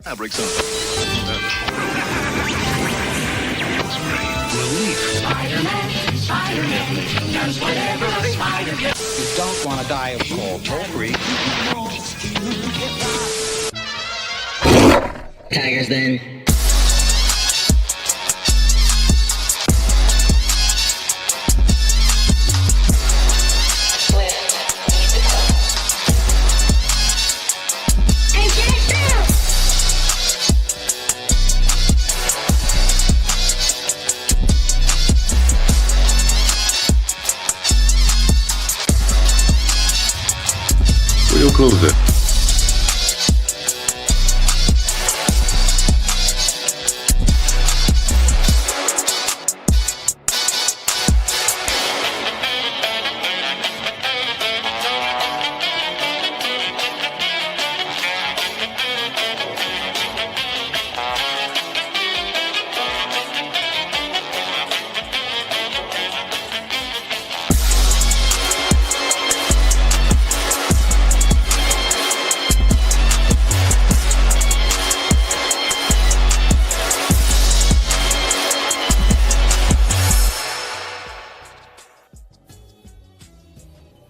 Fabrics on. Spider-Man does whatever a spider can. You don't want to die of cold. Toll-free. Tigers then. We'll close it.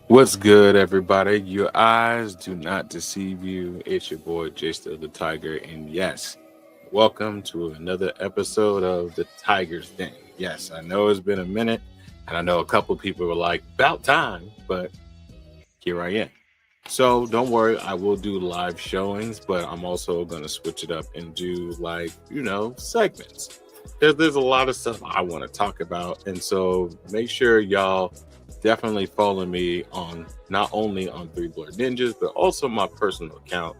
What's good, everybody? Your eyes do not deceive you. It's your boy, Jay Still the Tiger. And yes, welcome to another episode of the Tigers Den. Yes, I know it's been a minute, and I know a couple people were like, about time, but here I am. So don't worry, I will do live showings, but I'm also going to switch it up and do segments. There's a lot of stuff I want to talk about. And so make sure y'all definitely follow me on not only on Three Blurred Ninjas, but also my personal account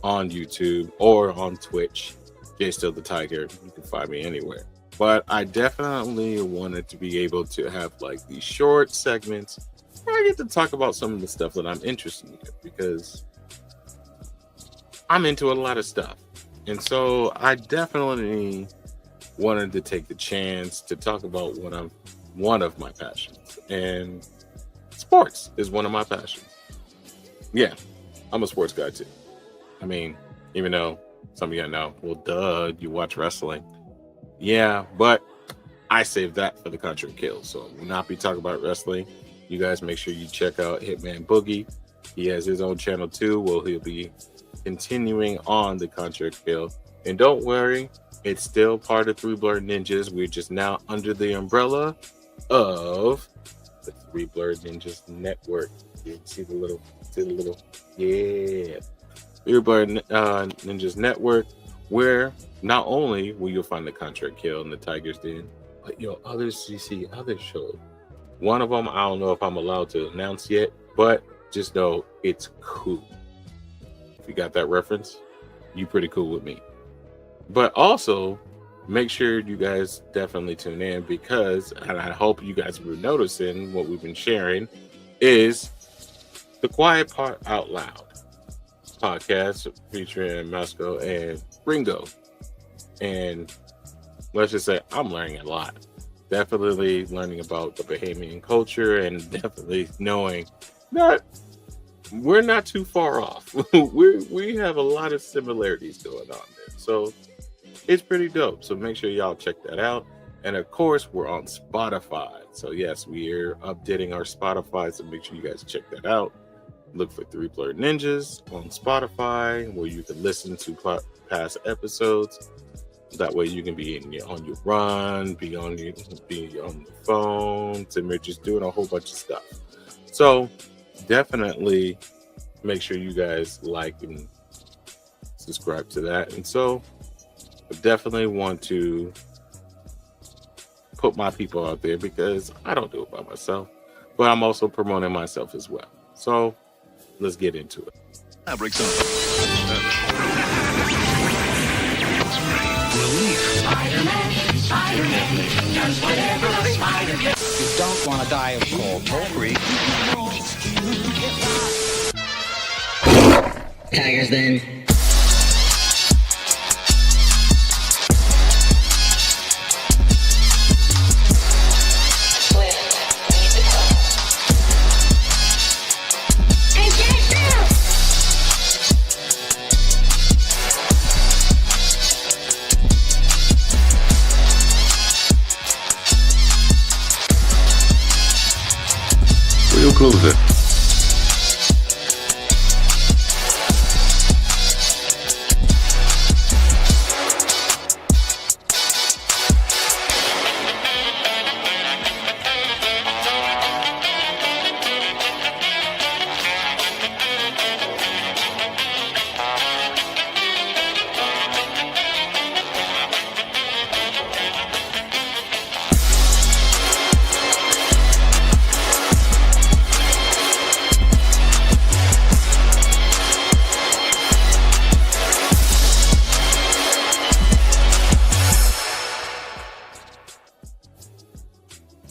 on YouTube or on Twitch, Jay Still the Tiger. You can find me anywhere. But I definitely wanted to be able to have like these short segments where I get to talk about some of the stuff that I'm interested in, because I'm into a lot of stuff. And so I definitely wanted to take the chance to talk about one of my passions, and sports is one of my passions. Yeah, I'm a sports guy too. I mean, even though some of you know, well, duh, you watch wrestling. Yeah, but I saved that for the Country Kill, so I will not be talking about wrestling. You guys make sure you check out Hitman Boogie. He has his own channel too, where he'll be continuing on the Country Kill. And don't worry, it's still part of Three Blurred Ninjas. We're just now under the umbrella of the Three Blurred Ninjas Network. You can see the little, yeah. Three Blurred Ninjas Network, where not only will you find the Contract Kill and the Tigers Den, but you see other shows. One of them, I don't know if I'm allowed to announce yet, but just know it's cool. If you got that reference, you pretty cool with me. But also, make sure you guys definitely tune in, because, and I hope you guys were noticing what we've been sharing, is the Quiet Part Out Loud podcast featuring Masco and Ringo. And let's just say I'm learning a lot. Definitely learning about the Bahamian culture, and definitely knowing that we're not too far off. we have a lot of similarities going on there. So it's pretty dope. So make sure y'all check that out. And of course, we're on Spotify. So yes, we're updating our Spotify. So make sure you guys check that out. Look for Three Blurred Ninjas on Spotify, where you can listen to past episodes. That way you can be on your run, be on the phone, and we're just doing a whole bunch of stuff. So definitely make sure you guys like and subscribe to that. And so I definitely want to put my people out there, because I don't do it by myself, but I'm also promoting myself as well. So let's get into it. Fabrics on. Spider-Man does whatever a spider can. You don't want to die of cold. Toll-free. Tigers then. closer.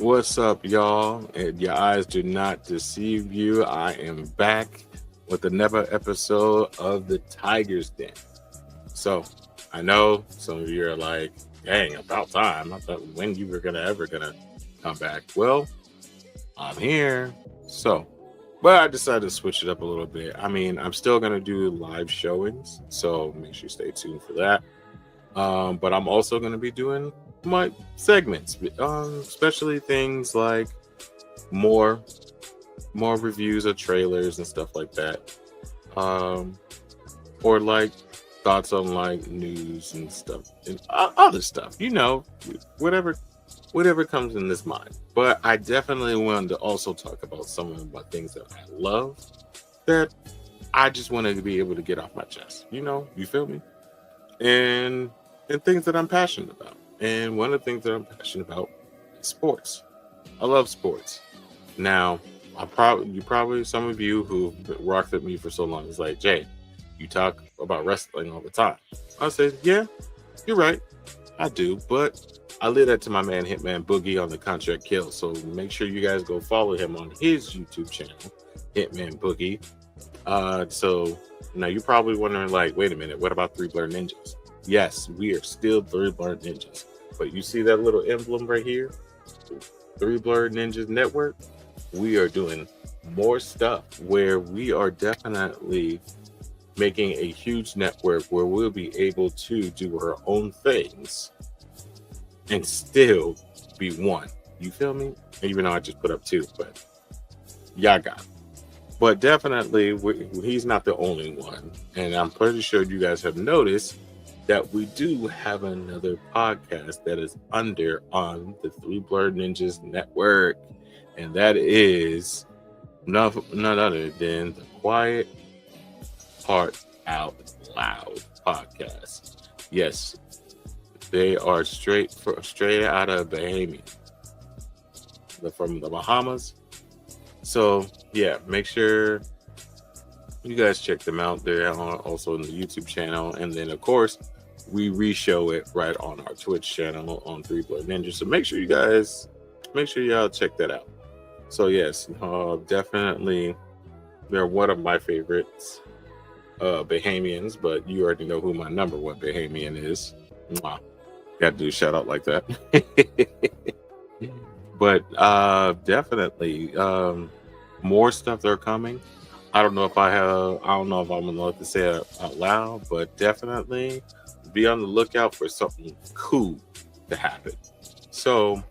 What's up, y'all? And your eyes do not deceive you. I am back with another episode of the Tigers Den. So I know some of you are like, dang, about time. I thought when you were ever gonna come back. Well, I'm here. But I decided to switch it up a little bit. I mean, I'm still gonna do live showings, so make sure you stay tuned for that. But I'm also gonna be doing my segments, especially things like more reviews of trailers and stuff like that, or like thoughts on like news and stuff and other stuff, whatever comes in this mind. But I definitely wanted to also talk about some of the things that I love, that I just wanted to be able to get off my chest, you feel me, and things that I'm passionate about. And one of the things that I'm passionate about is sports. I love sports. Now, some of you who've rocked with me for so long is like, Jay, you talk about wrestling all the time. I said, yeah, you're right. I do, but I leave that to my man Hitman Boogie on the Contract Kill. So make sure you guys go follow him on his YouTube channel, Hitman Boogie. So now you're probably wondering, like, wait a minute, what about Three Blurred Ninjas? Yes, we are still Three Blurred Ninjas. But you see that little emblem right here? Three Blurred Ninjas Network? We are doing more stuff where we are definitely making a huge network where we'll be able to do our own things and still be one. You feel me? Even though I just put up two, but y'all got it. But definitely, he's not the only one. And I'm pretty sure you guys have noticed that we do have another podcast that is under on the Three Blurred Ninjas Network. And that is none other than the Quiet Part Out Loud podcast. Yes, they are straight out of Bahamian. They're from the Bahamas. So yeah, make sure you guys check them out. They're also in the YouTube channel, and then of course we re-show it right on our Twitch channel on Three Blurred Ninjas. So make sure y'all check that out. So yes, definitely they're one of my favorites, Bahamians, but you already know who my number one Bahamian is. Mwah. Got to do a shout out like that. But definitely more stuff that are coming. I don't know if I'm allowed to say it out loud, but definitely be on the lookout for something cool to happen. So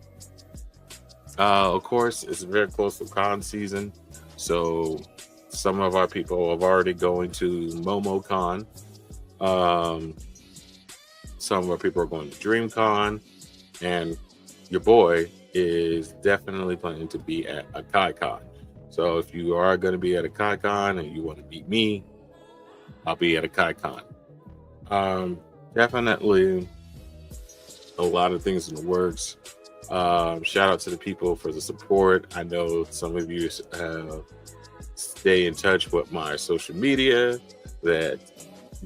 of course, it's very close to con season, so some of our people are already going to MomoCon. Some of our people are going to DreamCon, and your boy is definitely planning to be at AkaiCon. So if you are going to be at AkaiCon and you want to meet me, I'll be at AkaiCon. Definitely a lot of things in the works. Shout out to the people for the support. I know some of you stay in touch with my social media, that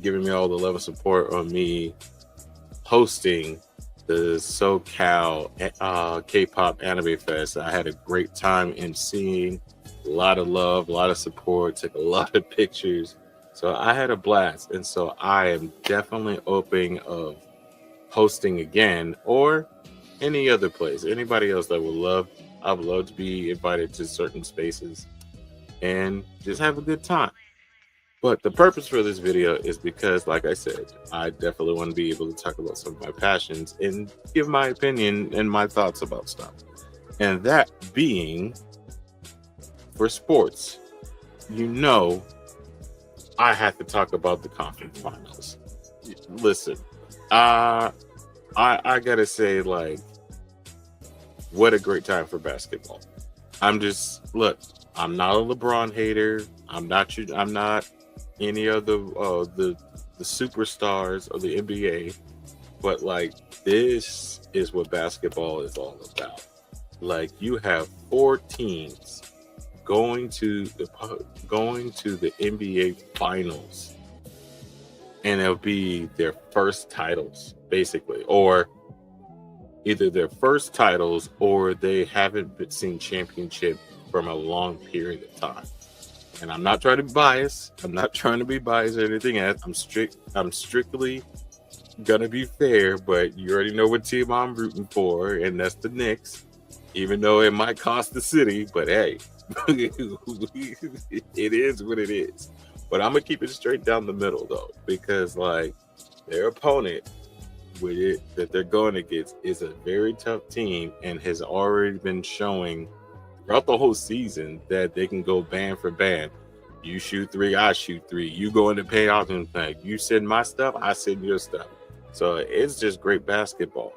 giving me all the love and support on me hosting the SoCal K-pop Anime Fest. I had a great time emceeing, a lot of love, a lot of support, took a lot of pictures. So I had a blast. And so I am definitely open of hosting again, or any other place. Anybody else that I would love to be invited to certain spaces and just have a good time. But the purpose for this video is because, like I said, I definitely want to be able to talk about some of my passions and give my opinion and my thoughts about stuff. And that being for sports, you know, I have to talk about the conference finals. Listen, I gotta say, like, what a great time for basketball. I'm not a LeBron hater. I'm not any of the superstars of the NBA, but like, this is what basketball is all about. Like, you have 4 teams going to the NBA finals, and it'll be their first titles, basically, or either their first titles or they haven't seen championship from a long period of time. And I'm not trying to be biased. I'm not trying to be biased or anything else. I'm strictly gonna be fair, but you already know what team I'm rooting for, and that's the Knicks. Even though it might cost the city, but hey, it is what it is. But I'm gonna keep it straight down the middle though, because like, their opponent with it that they're going against is a very tough team and has already been showing throughout the whole season that they can go band for band. You shoot 3, I shoot 3. You go into payoff and thing. You send my stuff, I send your stuff. So it's just great basketball.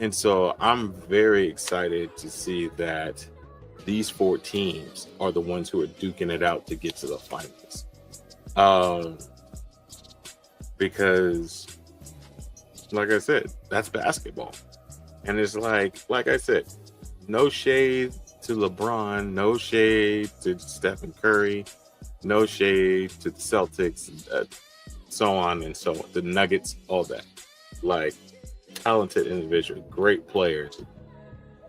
And so I'm very excited to see that these 4 teams are the ones who are duking it out to get to the finals. Because, like I said, that's basketball. And it's like I said, no shade to LeBron, no shade to Stephen Curry, no shade to the Celtics, so on and so on. The Nuggets, all that. Like, talented individual, great players.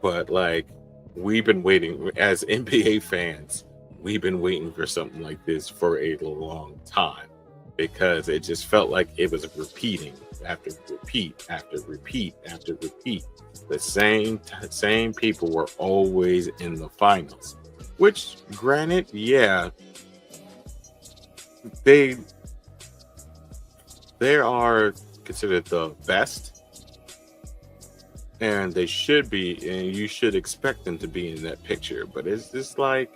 But like, we've been waiting as NBA fans. We've been waiting for something like this for a long time, because it just felt like it was repeating after repeat after repeat after repeat. The same people were always in the finals, which, granted, yeah, they are considered the best, and they should be, and you should expect them to be in that picture. But it's just like,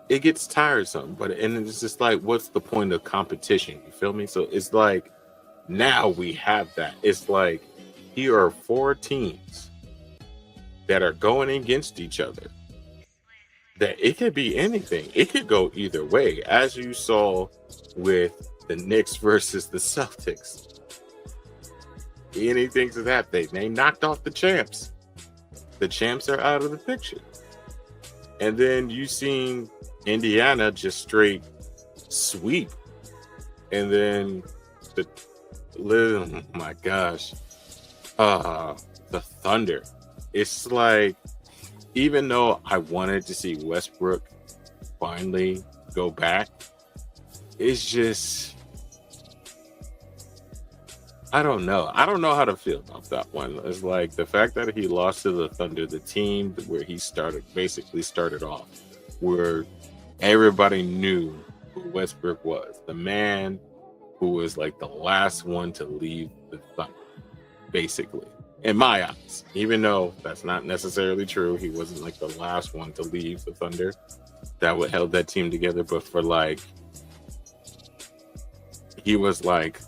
it gets tiresome. And it's just like, what's the point of competition? You feel me? So it's like, now we have that. It's like, here are 4 teams that are going against each other. That it could be anything. It could go either way, as you saw with the Knicks versus the Celtics. Anything to that thing. They knocked off the champs. The champs are out of the picture. And then you seen Indiana just straight sweep. And then oh my gosh. The Thunder. It's like, even though I wanted to see Westbrook finally go back, it's just, I don't know. I don't know how to feel about that one. It's like the fact that he lost to the Thunder, the team where he basically started off, where everybody knew who Westbrook was, the man who was like the last one to leave the Thunder, basically, in my eyes. Even though that's not necessarily true, he wasn't like the last one to leave the Thunder that would held that team together. But for like, he was like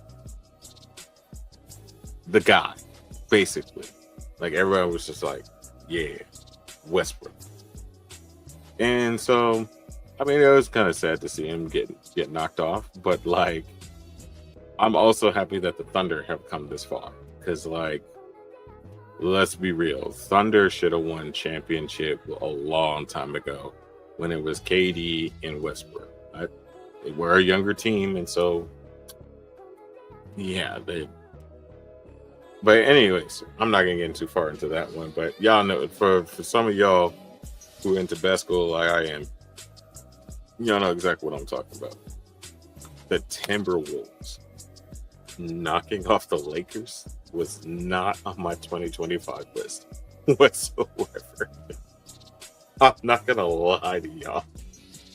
the guy, basically. Like, everyone was just like, yeah, Westbrook. And so, I mean, it was kind of sad to see him get knocked off, but like, I'm also happy that the Thunder have come this far, because like, let's be real, Thunder should have won championship a long time ago when it was KD and Westbrook. They were a younger team, and so yeah, but anyways, I'm not gonna get too far into that one. But y'all know, for some of y'all who are into basketball like I am, y'all know exactly what I'm talking about. The Timberwolves knocking off the Lakers was not on my 2025 list whatsoever. I'm not gonna lie to y'all.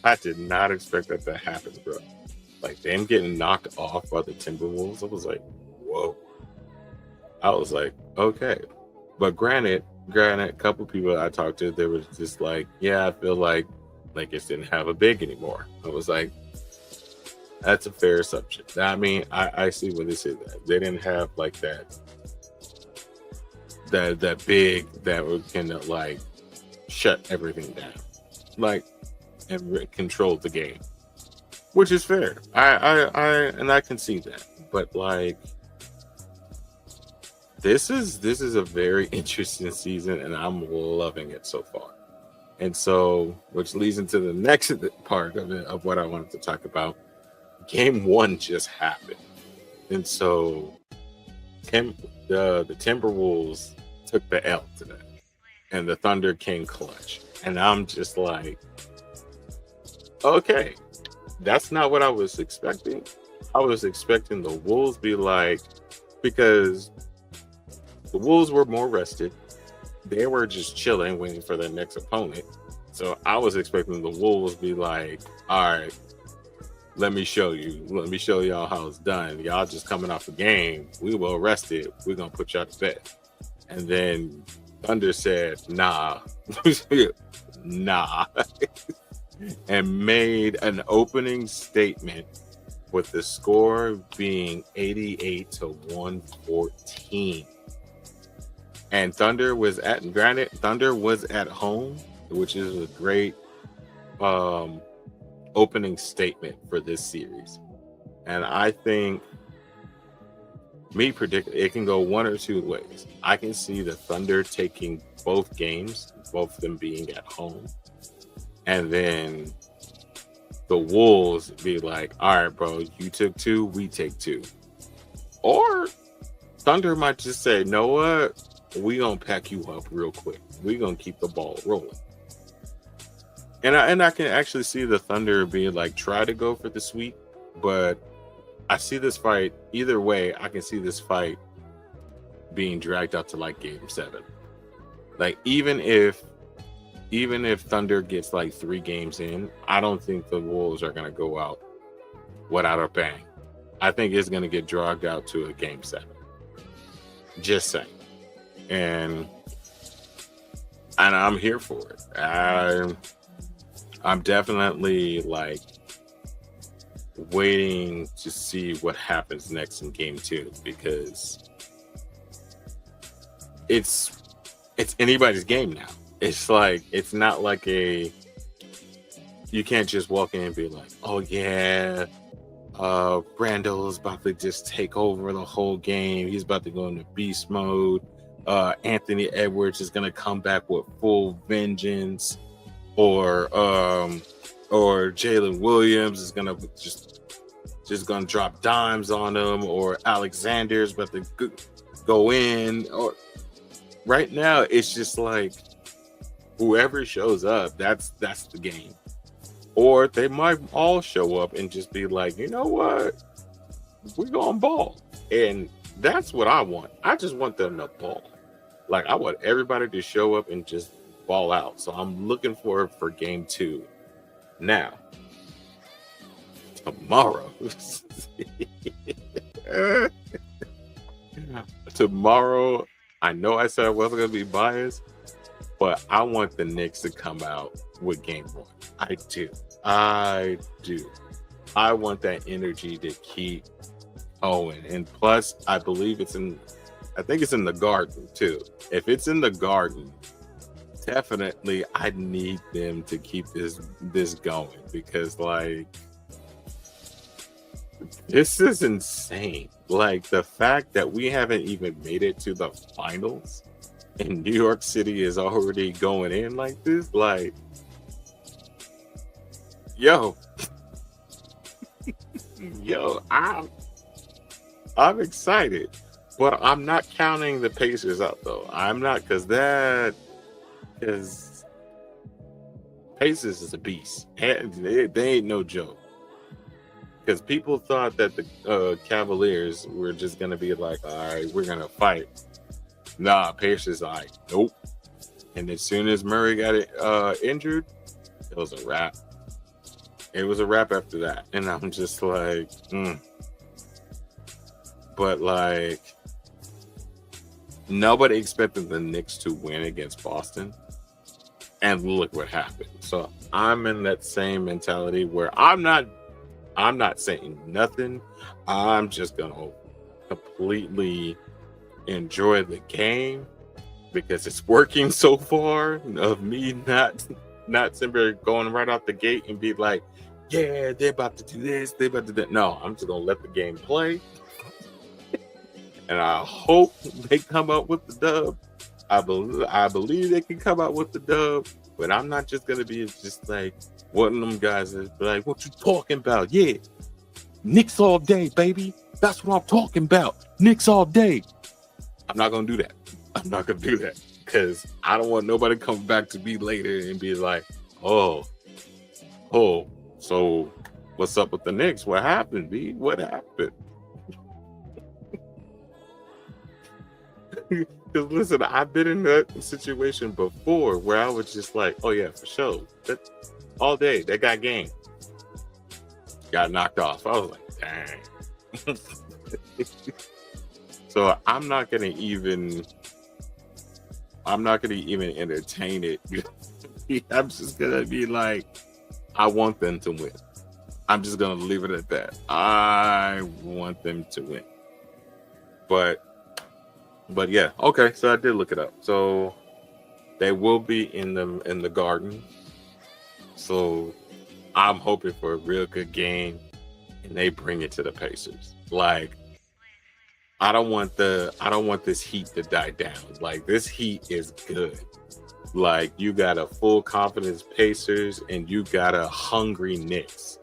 I did not expect that to happen, bro. Like, them getting knocked off by the Timberwolves, I was like, whoa. I was like, okay. But granted, granted, a couple people I talked to, they were just like, yeah, I feel like Lakers didn't have a big anymore. I was like, that's a fair assumption. I mean, I see what they say that they didn't have like that big that can like shut everything down, like and control the game, which is fair. I can see that, but like this is a very interesting season, and I'm loving it so far. And so, which leads into the next part of it, of what I wanted to talk about. Game 1 just happened, and so the Timberwolves took the L today, and the Thunder came clutch. And I'm just like, okay, that's not what I was expecting. I was expecting the Wolves be like, because the Wolves were more rested. They were just chilling, waiting for their next opponent. So I was expecting the Wolves be like, all right, let me show you. Let me show y'all how it's done. Y'all just coming off a game. We well rested. We're going to put y'all to bed. And then Thunder said, nah. Nah. And made an opening statement with the score being 88-114. And Thunder was at home, which is a great opening statement for this series. And I think it can go one or two ways. I can see the Thunder taking both games, both of them being at home, and then the Wolves be like, all right, bro, you took 2, we take 2. Or Thunder might just say, know what? We gonna pack you up real quick. We gonna keep the ball rolling. And I can actually see the Thunder being like, try to go for the sweep, but I see this fight either way. I can see this fight being dragged out to like game 7. Like even if Thunder gets like 3 games in, I don't think the Wolves are gonna go out without a bang. I think it's gonna get dragged out to a game 7. Just saying. And I'm here for it. I'm definitely like waiting to see what happens next in game 2, because it's anybody's game now. It's like, it's not like you can't just walk in and be like, oh yeah, Brando's about to just take over the whole game. He's about to go into beast mode. Anthony Edwards is going to come back with full vengeance, or Jalen Williams is going to just going to drop dimes on him, or Alexander's about to go in. Or right now, it's just like whoever shows up, that's the game. Or they might all show up and just be like, you know what, we're going to ball. And that's what I want. I just want them to ball. Like, I want everybody to show up and just ball out. So I'm looking for game 2. Now, tomorrow, I know I said I wasn't going to be biased, but I want the Knicks to come out with game 1. I do. I want that energy to keep going. And plus, I think it's in the Garden too. If it's in the Garden, definitely I need them to keep this going, because like this is insane. Like the fact that we haven't even made it to the finals and New York City is already going in like this, like yo, I'm excited. But I'm not counting the Pacers out, though. I'm not, because Pacers is a beast. They ain't no joke. Because people thought that the Cavaliers were just going to be like, all right, we're going to fight. Nah, Pacers like, nope. And as soon as Murray got injured, it was a wrap. It was a wrap after that. And I'm just like, But like, nobody expected the Knicks to win against Boston, and look what happened. So I'm in that same mentality where I'm not saying nothing. I'm just gonna completely enjoy the game because it's working so far. Of me not simply going right off the gate and be like, yeah, they're about to do this, they're about to do that. No, I'm just gonna let the game play. And I hope they come up with the dub. I believe they can come out with the dub, but I'm not just gonna be just like one of them guys that's like, what you talking about? Yeah, Knicks all day, baby. That's what I'm talking about. Knicks all day. I'm not gonna do that. I'm not gonna do that because I don't want nobody coming back to me later and be like, oh, so what's up with the Knicks? What happened, B? What happened? Because listen, I've been in that situation before where I was just like, oh yeah, for sure. All day, they got game. Got knocked off. I was like, dang. So I'm not gonna even entertain it. I'm just gonna be like, I want them to win. I'm just gonna leave it at that. I want them to win. But yeah, okay. So I did look it up. So they will be in the Garden. So I'm hoping for a real good game, and they bring it to the Pacers. Like, I don't want this heat to die down. Like, this heat is good. Like, you got a full confidence Pacers, and you got a hungry Knicks.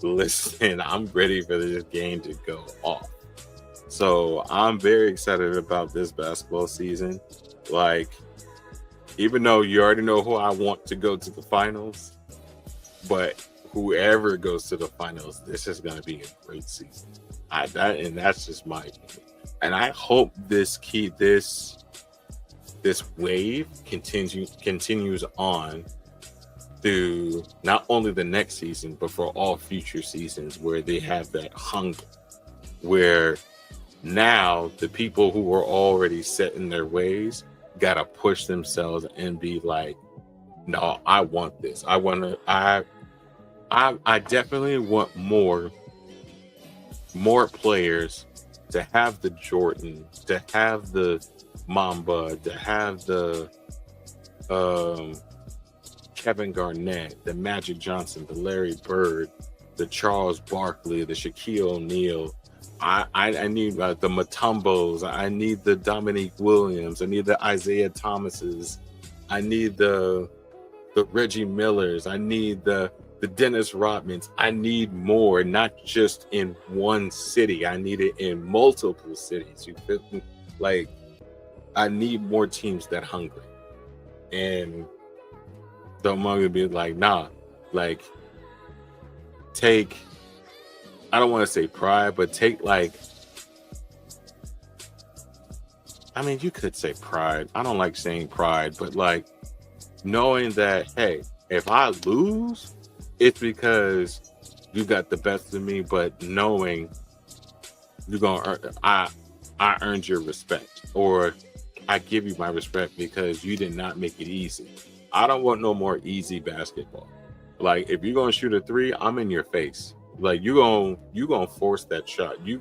Listen, I'm ready for this game to go off. So I'm very excited about this basketball season. Like, even though you already know who I want to go to the finals, but whoever goes to the finals, this is going to be a great season. And that's just my opinion. And I hope this wave continues on through not only the next season, but for all future seasons, where they have that hunger, where now the people who were already set in their ways got to push themselves and be like, no, I want this. I definitely want more players to have the Jordan, to have the Mamba, to have the Kevin Garnett, the Magic Johnson, the Larry Bird, the Charles Barkley, the Shaquille O'Neal. I need the Mutombos. I need the Dominique Williams. I need the Isaiah Thomases. I need the Reggie Millers. I need the Dennis Rodmans. I need more, not just in one city. I need it in multiple cities. You feel me? Like, I need more teams that hungry. And don't want to be like, nah, like, take, I don't want to say pride, but take, like, I mean, you could say pride. I don't like saying pride, but like knowing that, hey, if I lose, it's because you got the best of me, but knowing you're gonna earn, I earned your respect, or I give you my respect because you did not make it easy. I don't want no more easy basketball. Like, if you're gonna shoot a three, I'm in your face. Like, you gonna force that shot. If you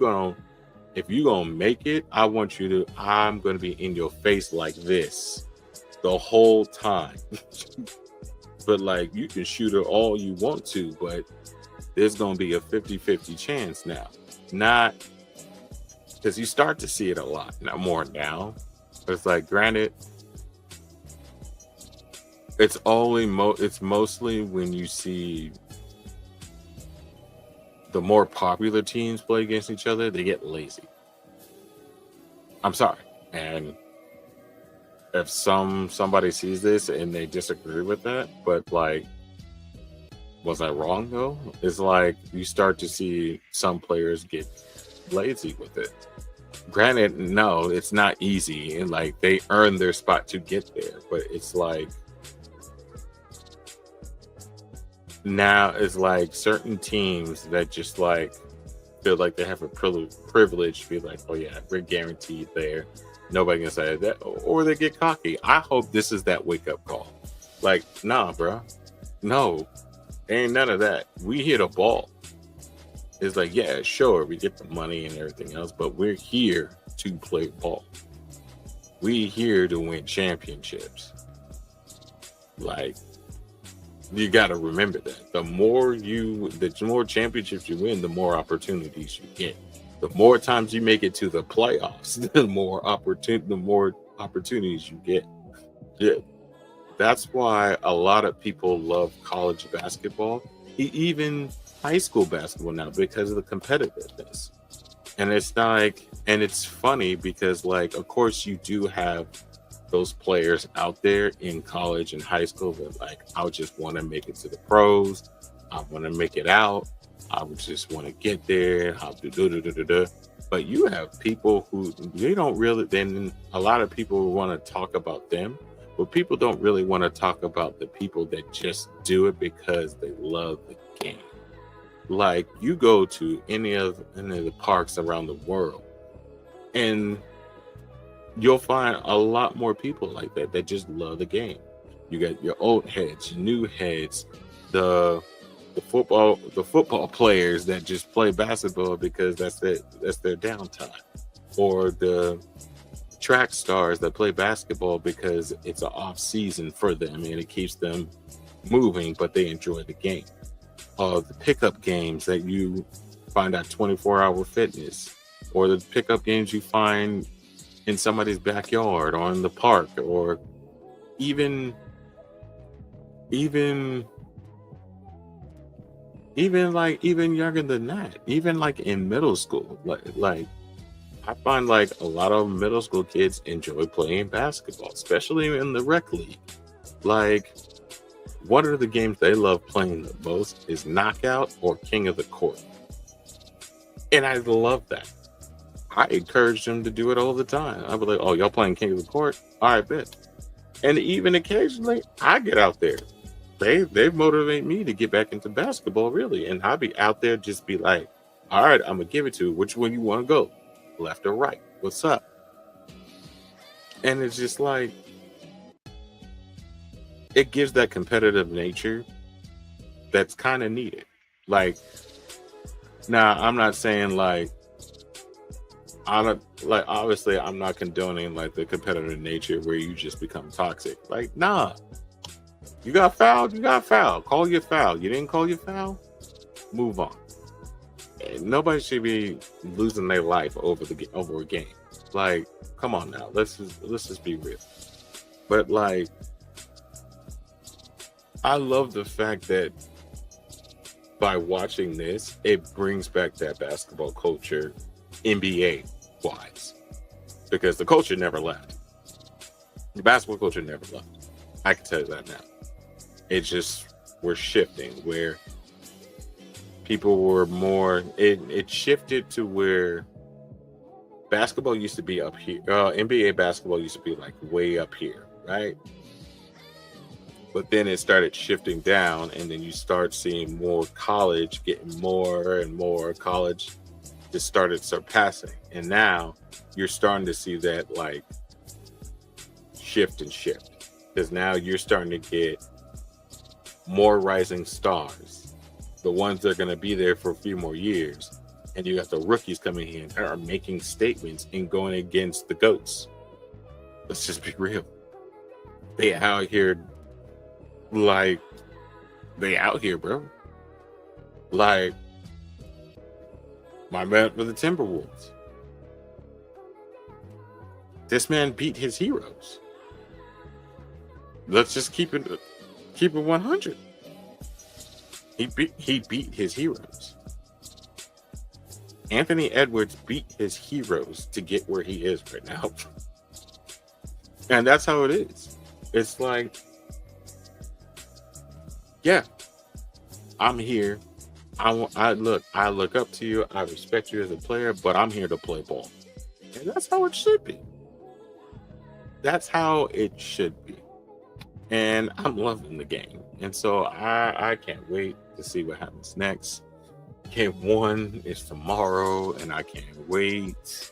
gonna make it, I'm gonna be in your face like this the whole time. But like, you can shoot it all you want to, but there's gonna be a 50-50 chance now. Not because you start to see it a lot, not more now. It's like, granted, it's mostly when you see the more popular teams play against each other, they get lazy. I'm sorry. And if somebody sees this and they disagree with that, but like, was I wrong though? It's like you start to see some players get lazy with it. Granted, no, it's not easy, and like, they earn their spot to get there, but it's like, now it's like certain teams that just like, feel like they have a privilege to be like, oh yeah, we're guaranteed there. Nobody can say that, or they get cocky. I hope this is that wake up call. Like, nah, bro, no, ain't none of that. We hit a ball. It's like, yeah, sure, we get the money and everything else, but we're here to play ball. We here to win championships. Like, you got to remember that. The more championships you win, the more opportunities you get. The more times you make it to the playoffs, the more opportunities you get. Yeah. That's why a lot of people love college basketball, even high school basketball now, because of the competitiveness. And it's like, and it's funny because, like, of course you do have those players out there in college and high school that, like, I just want to make it to the pros. I want to make it out. I would just want to get there. But you have people who they don't really, then a lot of people want to talk about them, but people don't really want to talk about the people that just do it because they love the game. Like, you go to any of the parks around the world and you'll find a lot more people like that just love the game. You got your old heads, your new heads, the football players that just play basketball because that's their downtime, or the track stars that play basketball because it's an off season for them and it keeps them moving, but they enjoy the game. The pickup games that you find at 24-hour fitness, or the pickup games you find in somebody's backyard or in the park, or even younger than that, even like in middle school. Like I find like a lot of middle school kids enjoy playing basketball, especially in the rec league. Like, one of the games they love playing the most is Knockout or King of the Court. And I love that. I encourage them to do it all the time. I'll be like, oh, y'all playing King of the Court? All right, bet. And even occasionally, I get out there. They motivate me to get back into basketball, really. And I'll be out there, just be like, all right, I'm going to give it to you. Which one you want to go? Left or right? What's up? And it's just like, it gives that competitive nature that's kind of needed. Like, now, I'm not saying like, obviously I'm not condoning like the competitive nature where you just become toxic. Like, nah, you got fouled. Call your foul. You didn't call your foul, move on. And nobody should be losing their life over a game. Like, come on now, let's just be real. But like, I love the fact that by watching this, it brings back that basketball culture, NBA wise, because the culture never left. The basketball culture never left. I can tell you that now. It's just, we're shifting where people were more, it shifted to where basketball used to be up here. NBA basketball used to be like way up here, right? But then it started shifting down, and then you start seeing more college getting more and more. College just started surpassing, and now you're starting to see that like shift, because now you're starting to get more rising stars, the ones that are going to be there for a few more years, and you got the rookies coming in that are making statements and going against the GOATs. Let's just be real. They out here, bro. Like, my man with the Timberwolves. This man beat his heroes. Let's just keep it 100. He beat his heroes. Anthony Edwards beat his heroes to get where he is right now. And that's how it is. It's like, yeah, I'm here. I look up to you. I respect you as a player, but I'm here to play ball. And that's how it should be. That's how it should be. And I'm loving the game. And so I can't wait to see what happens next. Game 1 is tomorrow, and I can't wait.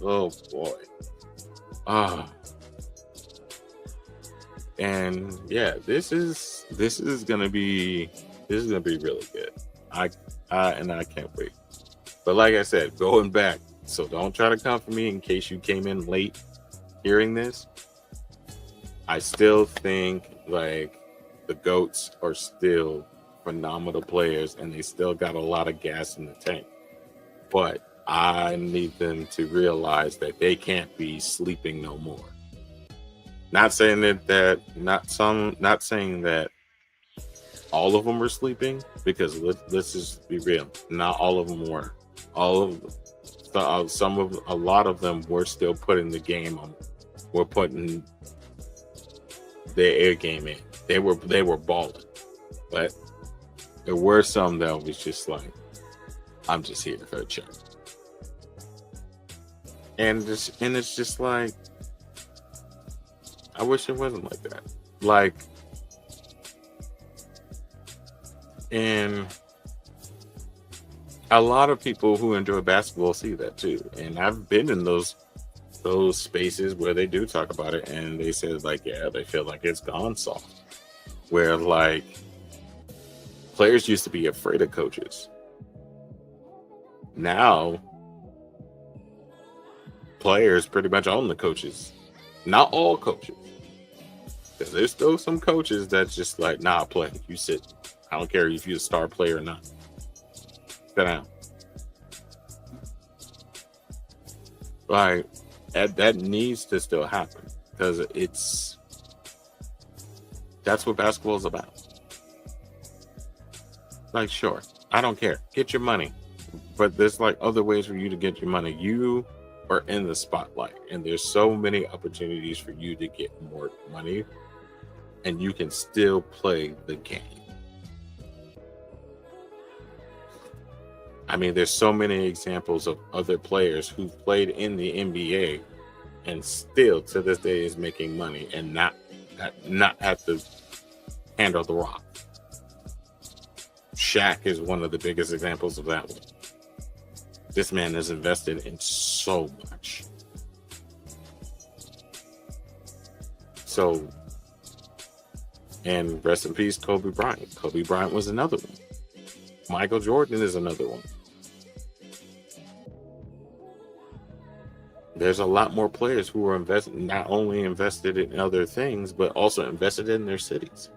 Oh boy. And yeah, this is gonna be really good. I can't wait. But like I said, going back, so don't try to come for me in case you came in late hearing this. I still think like the GOATs are still phenomenal players and they still got a lot of gas in the tank. But I need them to realize that they can't be sleeping no more. Not saying not saying that all of them were sleeping, because let's just be real. Not all of them were. A lot of them were still putting the game on. Were putting their air game in. They were balling, but there were some that was just like, I'm just here for a check. And it's just like, I wish it wasn't like that. Like, and a lot of people who enjoy basketball see that too. And I've been in those spaces where they do talk about it, and they say like, yeah, they feel like it's gone soft. Where like players used to be afraid of coaches. Now players pretty much own the coaches. Not all coaches. Because there's still some coaches that's just like, nah, play. You sit. I don't care if you're a star player or not. Sit down. Like, that needs to still happen. Because that's what basketball is about. Like, sure, I don't care. Get your money. But there's like other ways for you to get your money. You are in the spotlight, and there's so many opportunities for you to get more money, and you can still play the game. I mean, there's so many examples of other players who've played in the NBA and still to this day is making money and not have to handle the rock. Shaq is one of the biggest examples of that one. This man has invested in so much. So, and rest in peace, Kobe Bryant. Kobe Bryant was another one. Michael Jordan is another one. There's a lot more players who are not only invested in other things, but also invested in their cities.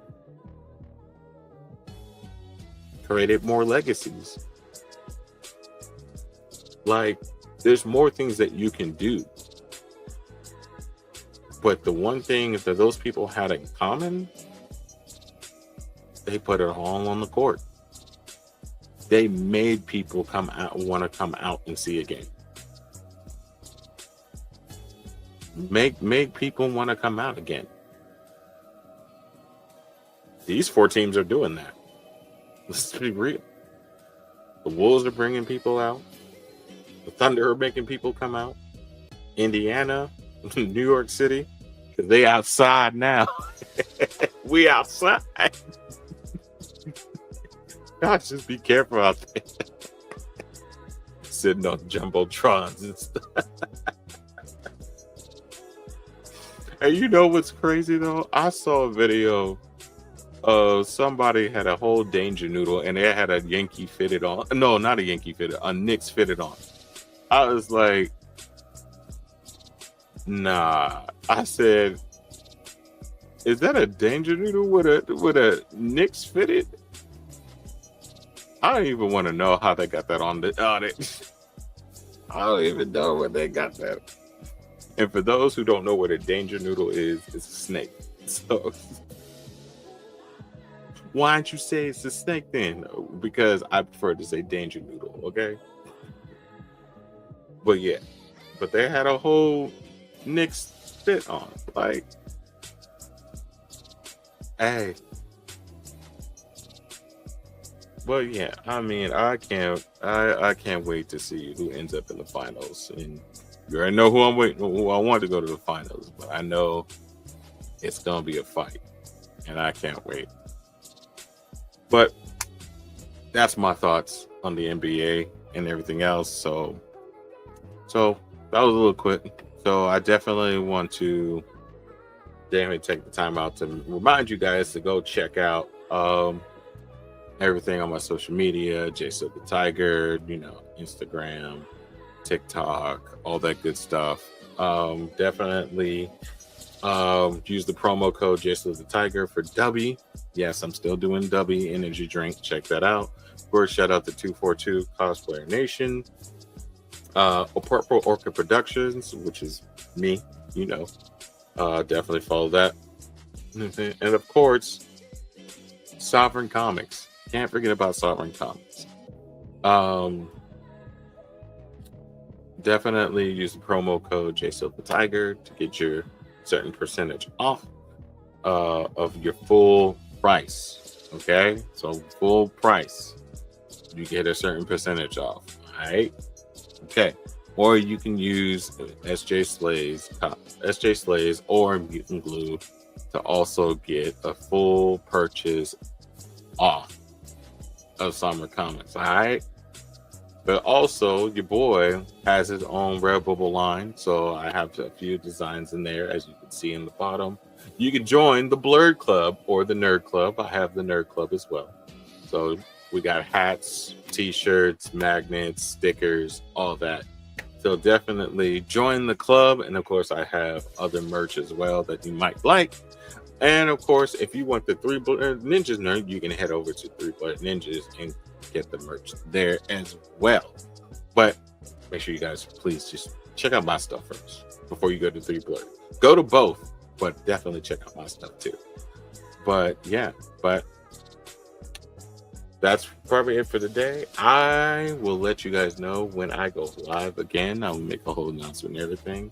Created more legacies. Like, there's more things that you can do. But the one thing that those people had in common, they put it all on the court. They made people want to come out and see a game. Make people want to come out again. These 4 teams are doing that. Let's be real. The Wolves are bringing people out. The Thunder are making people come out. Indiana, New York City, because they outside now. We outside. Gosh, just be careful out there. Sitting on jumbotrons and stuff. And you know what's crazy though? I saw a video of somebody had a whole Danger Noodle and they had a Yankee fitted on. No, not a Yankee fitted, a Knicks fitted on. I was like, nah. I said, is that a Danger Noodle with a Knicks fitted? I don't even want to know how they got that on it. I don't even know where they got that. And for those who don't know what a Danger Noodle is, it's a snake. So why don't you say it's a snake then? Because I prefer to say Danger Noodle, okay? But yeah, but they had a whole Knicks fit on. Like, hey. Well, yeah, I mean, I can't wait to see who ends up in the finals. And you already know who I want to go to the finals, but I know it's gonna be a fight, and I can't wait. But that's my thoughts. on the NBA and everything else. So that was a little quick. So I definitely want to take the time out to remind you guys to go check out everything on my social media, Jason the Tiger, Instagram, TikTok, all that good stuff. Definitely use the promo code Jason the Tiger for W. Yes, I'm still doing W energy drink. Check that out. Of course, shout out to 242 Cosplayer Nation, Purple Orchid Productions, which is me. Definitely follow that. And of course, Sovereign Comics. Can't forget about Sovereign Comics. Definitely use the promo code JSilverTiger to get your certain percentage off of your full price. Okay, so full price, you get a certain percentage off. All right. Okay. Or you can use SJ Slays or Mutant Glue to also get a full purchase off of Summer Comics. All right. But also, your boy has his own Redbubble line. So I have a few designs in there, as you can see in the bottom. You can join the Blurred Club or the Nerd Club. I have the Nerd Club as well. So we got hats, t-shirts, magnets, stickers, all that. So definitely join the club. And of course, I have other merch as well that you might like. And of course, if you want the Three Blooded Ninjas nerd, you can head over to Three Blooded Ninjas and get the merch there as well. But make sure you guys please just check out my stuff first before you go to Three Blooded. Go to both, but definitely check out my stuff too. But yeah, that's probably it for the day. I will let you guys know when I go live again. I will make a whole announcement and everything,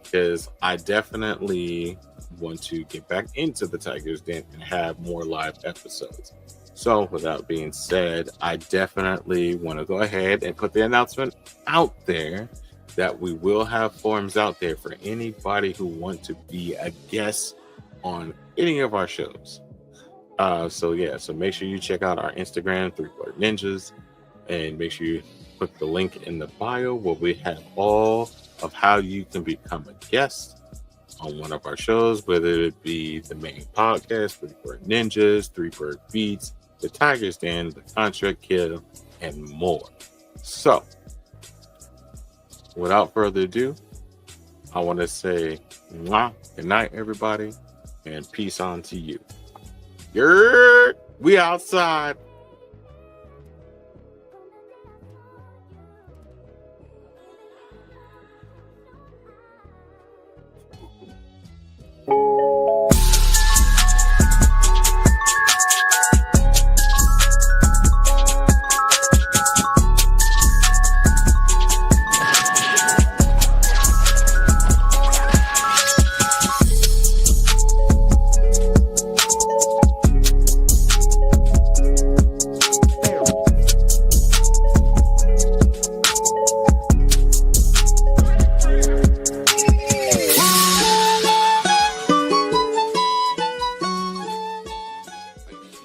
because I definitely want to get back into the Tiger's Den and have more live episodes. So with that being said, I definitely want to go ahead and put the announcement out there that we will have forums out there for anybody who wants to be a guest on any of our shows. So make sure you check out our Instagram, 3 Blooded Ninjas, and make sure you put the link in the bio where we have all of how you can become a guest on one of our shows, whether it be the main podcast, 3 Blooded Ninjas, 3 Bird Beats, the Tiger's Den, the Contract Kill, and more. So, without further ado, I want to say good night, everybody, and peace on to you. We outside.